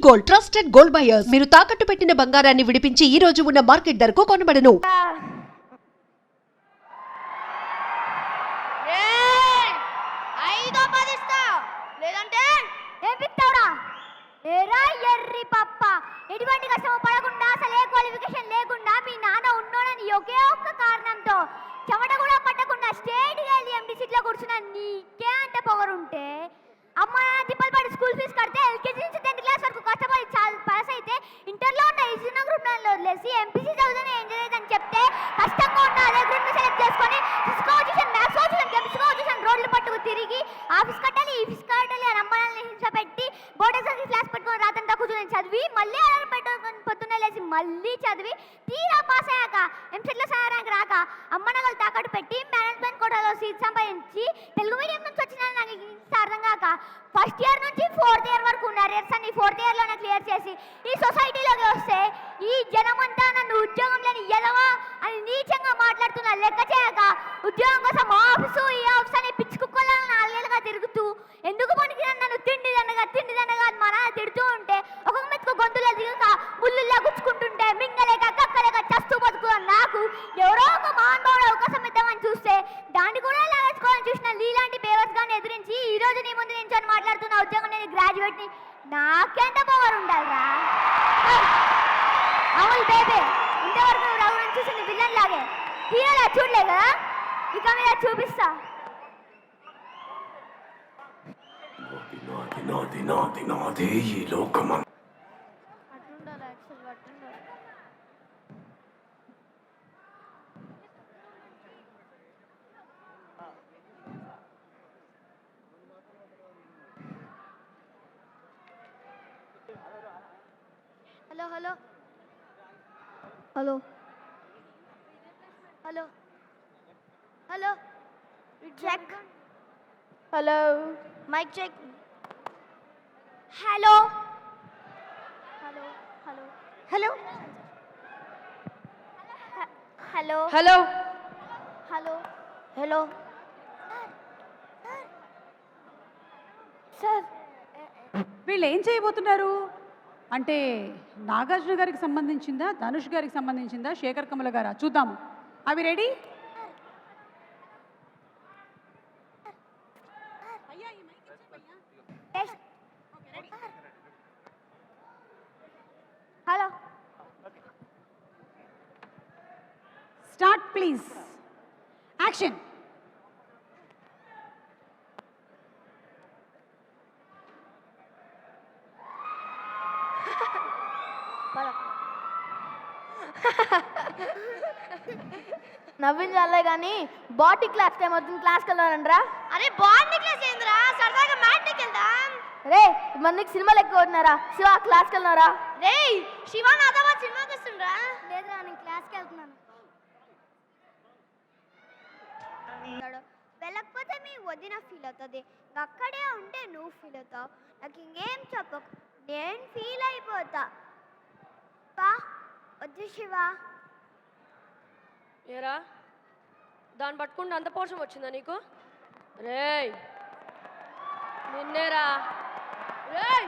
Gold, trusted gold buyers. మీరు తాకట్టు పెట్టిన బంగారాన్ని విడిపించి ఈ రోజు ఉన్న మార్కెట్ ధరకు కొనబడను. ఎటువంటి కష్టం పడకుండా అసలు ఏ క్వాలిఫికేషన్ లేకుండా మీ నాన్న ఉన్నోడని ఒకే ఒక్క కారణంతో చెమట కూడా పట్టకుండా స్టేట్కి వెళ్ళి ఎంపీ సీట్లో కూర్చున్నా నీకే అంత పవర్ ఉంటే అమ్మ తిప్పలు పడి స్కూల్ ఫీజు కడితే ఎల్కేజీ నుంచి 10th క్లాస్ వరకు కష్టపడి పాస్ అయితే ఇంటర్లో ఉన్న ఇచ్చిన గ్రూప్ నన్ను వదిలేసి ఎంపీసీ చదువుతానే ఎంజాయ్ చేయదని చెప్తే కష్టంగా ఉన్న అదే గ్రూప్ని సెలెక్ట్ చేసుకొని ఫిజిక్స్ వచ్చేసాను, మ్యాథ్స్ వచ్చేసాను, కెమిస్ట్రీ వచ్చేసాను, రోడ్లు పట్టుకు తిరిగి ఆఫీస్ కట్టాలి ఈ ఫీజు కట్టాలి అని అమ్మాయిని హింస పెట్టి బోర్డ్ ఎగ్జామ్కి క్లాస్ పెట్టుకొని రాత్రంతా కూర్చొని చదివి మళ్ళీ అలా పెట్టుకొని పొద్దున్నే లేచి మళ్ళీ చదివి తీరా పాస్ అయ్యాక ఎంసెట్లో ర్యాంక్ రాక అమ్మ నగలు తాకట్టు పెట్టి మేనేజ్మెంట్ కోటాలో సీట్ సంపాదించి తెలుగు మీడియం నుంచి వచ్చిన నాకు అర్థం కాక ఫస్ట్ ఇయర్ నుంచి 4th ఇయర్ వరకు ఉన్న అరియర్స్ అన్ని 4th ఇయర్లోనే క్లియర్ చేసి ఈ సొసైటీలోకి వస్తే ఈ జనమంతా నన్ను ఉద్యోగం లేని ఎదవా అని నీచంగా మాట్లాడుతున్నా లెక్క చేయక ఉద్యోగం కోసం ఆఫీసు ఈ ఆఫీస్ అని పిచ్చి కుక్కలను 4 ఏళ్ళుగా తిరుగుతూ ఎందుకు పనికిరాని నన్ను తిండి దండగా అని మా నాన్న తిడుతూ ఉంటే ఒక్కొక్క మెతుకు గొంతులో దిగక ముళ్ళుల్లా గుచ్చుకుంటుంటే మింగలేక కక్కలేక చస్తూ బతుకు నాకు ఎవరో ఒక మానవుడు అవకాశం ఇద్దామని చూస్తే దాన్ని కూడా లాగేసుకోవాలని చూసిన నీలాంటి పేవర్స్ గాని ఎదిరించి ఈ రోజు నీ ముందు నించొని మాట్లాడుతున్న ఉద్యోగం నేను గ్రాడ్యుయేట్ని నాకెంత పవర్ ఉండాలిరా అవును బేబే ఇంతవరకు నువ్వు రఘుని చూసింది విలన్ లాగే హీరోలా చూడలే కదా ఇక మీద చూపిస్తా నాది ఈ లోకమం hello hello hello hello hello check hello mic check hello hello hello hello hello hello hello hello sir వీళ్ళు ఏం చేయబోతున్నారు అంటే నాగార్జున గారికి సంబంధించిందా, ధనుష్ గారికి సంబంధించిందా, శేఖర్ కమల గారా? చూద్దాము. అవి ready? Hello start please. Action. నవ్వించాలే కానీ బాటీ క్లాస్ టైం అవుతుంది, క్లాస్కి వెళ్దానంట్రా. అరే బాటనీ క్లాస్ ఏందిరా, సరదాగా మ్యాట్కి వెళ్దాం. రే మందికి సినిమాలు ఎక్కువ అవుతున్నారా? శివ క్లాస్కి వెళ్తున్నారా? రే శివ నాతో సినిమాకి వస్తుండ్రా? లేదురా నేను క్లాస్కి వెళ్తున్నాను. వెళ్ళకపోతే మీ వదిన ఫీల్ అవుతుంది, అక్కడే ఉంటే నువ్వు ఫీల్ అవుతావు. నాకు ఇంకేం చెప్పకు, నేను ఫీల్ అయిపోతా. వద్దు శివ. ఏరా దాన్ని పట్టుకుంటే అంత పోషం వచ్చిందా నీకు? రేయ్ నిన్నేరా. రేయ్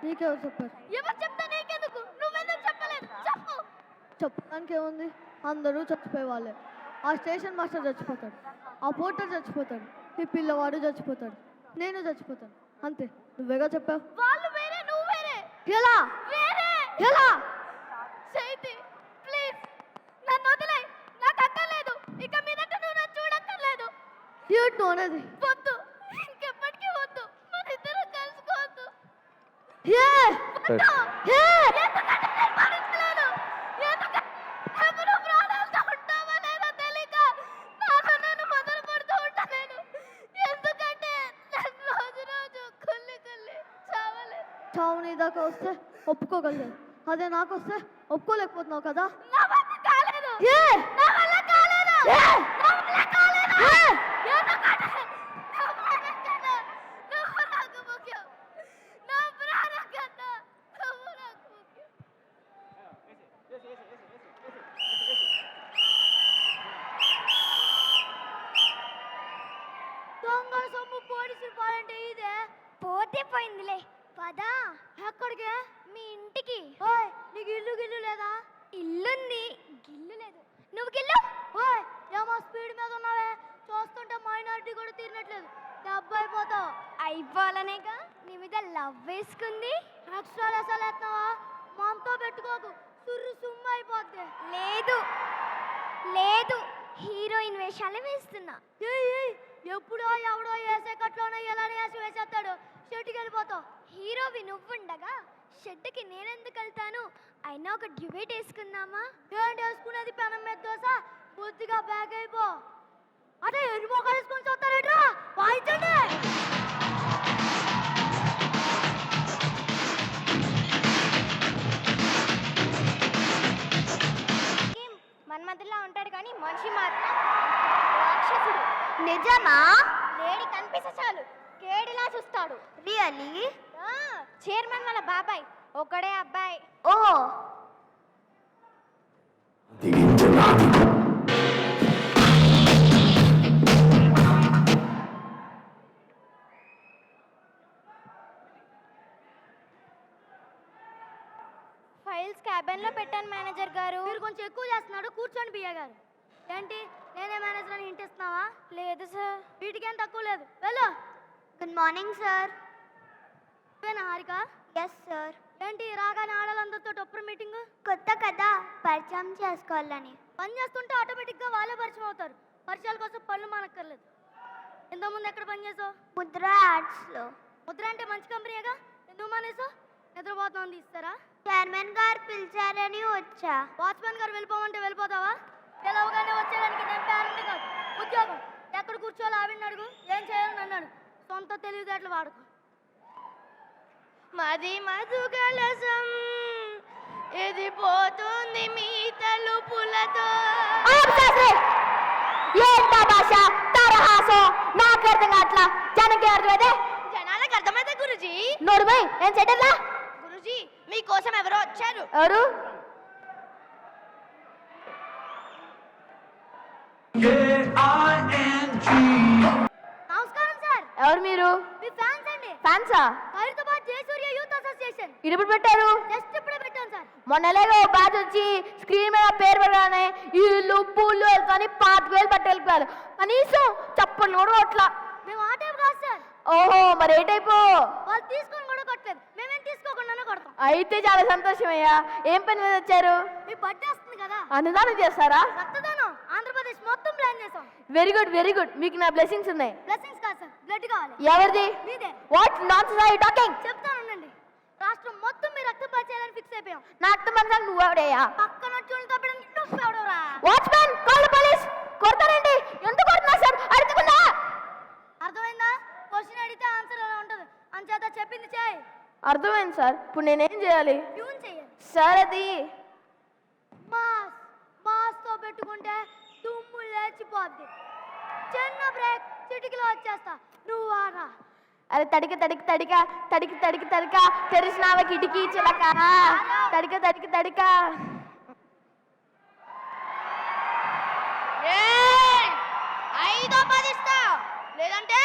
నీకెవరు చెప్పారు? ఎవరు చెప్తా నీకెందుకు? నువ్వెందుకు చెప్పలేదు? చెప్పు. చెప్పడానికి ఏముంది, అందరూ చచ్చిపోయే వాళ్ళే. ఆ స్టేషన్ మాస్టర్ చచ్చిపోతాడు, ఆ పోర్టర్ చచ్చిపోతాడు, ఈ పిల్లవాడు చచ్చిపోతాడు, నేను చచ్చిపోతాను, అంతే. నువ్వేగా చెప్పావు. వాళ్ళు వేరే నువ్వు వేరే. ఎలా వేరే? ఎలా? చైతి ప్లీజ్ నన్ను వదిలే, నాకు అక్కర్లేదు. ఇక మీదట నువ్వు నన్ను చూడక్కర్లేదు. ఏంటో అనేది వద్దు, ఇంకెప్పటికీ వద్దు. మన ఇద్దరం కలుసుకోవద్దు. ఎందుకంటే రోజు రోజు చావు నీ దాకా వస్తే ఒప్పుకోగలిగాను, అదే నాకు వస్తే ఒప్పుకోలేకపోతున్నావు కదా. దొంగల సొమ్ము పోలీసులు పోవాలంటే ఇదే పోతే పోయిందిలే. పదా. ఎక్కడికి? మీ ఇంటికి. ఓయ్ నీకు ఇల్లు గిల్లు లేదా? ఇల్లుంది, గిల్లు లేదు. నువ్వు గిల్లు. ఓయ్ ఏమో స్పీడ్ మీద ఉన్నావే, చూస్తుంటే మైనారిటీ కూడా తీరినట్లేదు. దెబ్బ అయిపోతావు. అయిపోవాలనేగా నీ మీద లవ్ వేసుకుంది. ఎక్స్ట్రా లెసలు ఎత్తావా? మామతో పెట్టుకోకు, సుర్రు సుమ్ము అయిపోద్ది. లేదు లేదు, హీరోయిన్ వేషాలే వేస్తున్నా. ఎప్పుడో ఎవడో వేసే కట్లోనో ఎలానే వేసి వేసేస్తాడు, షెడ్కి వెళ్ళిపోతావు. హీరోవి నువ్వుండగా షెడ్కి నేనెందుకు వెళ్తాను? అయినా ఒక డ్యూయేట్ వేసుకుందామా? ఏంటి వేసుకునేది? పెనం మీద దోశ, బుద్ధిగా బ్యాగ్ అయిపో. అదే ఎరుమో కలుసుకొని చూస్తారేట్రా, వాయించండి. మన్మధులా ఉంటాడు కానీ మనిషి మాత్రం రాక్షసుడు. నిజమా? లేడి కనిపిస్తే చాలు కేడిలా చూస్తాడు. రియల్లీ? చైర్మన్ వాళ్ళ బాబాయ్, ఒకడే అబ్బాయి. ఓ దిగించనాది ఫైల్స్ క్యాబిన్ లో పెట్టాను మేనేజర్ గారు. మీరు కొంచెం ఎక్కువ చేస్తున్నాడు, కూర్చోండి బియ్య గారు. ఏంటి నేనే మేనేజర్ అని ఇంటిస్తున్నావా? లేదు సార్. వీటికేం తక్కువ లేదు, వెళ్ళు. Good morning sir. Harika? Yes sir. ఏంటి రాగానే ఆడాలందరితో టొప్పర్ మీటింగ్? కొత్త కదా, పరిచయం చేసుకోవాలని. పని చేస్తుంటే ఆటోమేటిక్గా వాళ్ళే పరిచయం అవుతారు. పరిచయాల కోసం పనులు మానక్కర్లేదు. ఇంతకుముందు ఎక్కడ పని చేసావు? ముద్ర యాడ్స్లో. ముద్ర అంటే మంచి కంపెనీగా, ఎందుకు మానేసావు? నిద్రపోతామని తీస్తారా? చైర్మన్ గారు పిలిచారని వచ్చా. వాచ్మెన్ గారు వెళ్ళిపోమంటే వెళ్ళిపోతావా? పిలవగానే వచ్చేదానికి నేను పేరెంట్ కాదు, ఉద్యోగం. ఎక్కడ కూర్చోవాలో ఆవిడని అడుగు, ఏం చేయాలని అన్నాడు. సొంత తెలివితేటలు వాడుకో. మది మధుగలసం ఇది పోతుంది మీ తలుపులతో. ఏంటా భాష తరహాసో? నాకు అర్థం కావట్లా, జనకి అర్థమైతే జనాలకు అర్థమైతే గురుజీ. నోడుమై ఏం చెడ్డలా? గురుజీ మీకోసం ఎవరో వచ్చారు. ఎవరు? నమస్కారం సార్. ఎవరు మీరు? మీ ఫ్యాన్స్ అండి. ఫ్యాన్సా? Hyderabad Jayasurya youth association. ఇది ఎప్పుడు పెట్టారు? జస్ట్ ఇప్పుడే పెట్టాను సార్. మొన్న ఎలాగో బ్యాచ్ వచ్చి స్క్రీన్ మీద పేరు పెట్టగానే ఇల్లు పూలు వెళ్తాని 5,000 పట్టుకెళ్ళిపోయారు. కనీసం చప్పట్లు కూడా అట్లా. మేము ఆ టైప్ కాదు సార్. ఓహో, మరి ఏ టైపు? వాళ్ళు తీసుకొని కూడా కొట్టలేదు, మేమేం తీసుకోకుండానే కొడతాం. అయితే చాలా సంతోషమయ్యా. ఏం పని మీద వచ్చారు? మీ బర్త్డే వస్తుంది కదా, అన్నదానం చేస్తారా? రక్తదానం ఆంధ్రప్రదేశ్ మొత్తం ప్లాన్ చేసాం. వెరీ గుడ్ వెరీ గుడ్, మీకు నా బ్లెస్సింగ్స్ ఉన్నాయి. బ్లెస్సింగ్స్ కాదు సార్, బ్లడ్ కావాలి. ఎవరిది? మీదే. What nonsense are you talking? చెప్తానండి. రాష్ట్రం మొత్తం మీరు రక్తం పంచేయాలని ఫిక్స్ అయిపోయాం. నా అర్థం మనసాలు నువ్వు ఎవడయ్యా? పక్కన చూడతో నువ్వు ఎవడరా? Watchman call police. కొడతారండి. ఎందుకు కొడుతున్నా సార్? అడుగుతున్నా. అర్థమైందా? క్వశ్చన్ అడిగితే ఆన్సర్ అలా ఉంటుంది, అంచేత చెప్పింది చేయి. అర్థమైంది సార్. ఇప్పుడు నేనేం చేయాలి? ట్యూన్ చేయాలి సార్. అది మాస్తో పెట్టుకుంటే దుమ్ము లేచిపోద్ది. చిన్న బ్రేక్, చిటికలో వచ్చేస్తా, నువ్వు ఆరా. అరే తడిక తడిక తడిక తడిక తడిక తడిక తెరిచినావ కిటికీ చిలక. తడిక తడిక తడిక. ఐదో 10 ఇస్తా, లేదంటే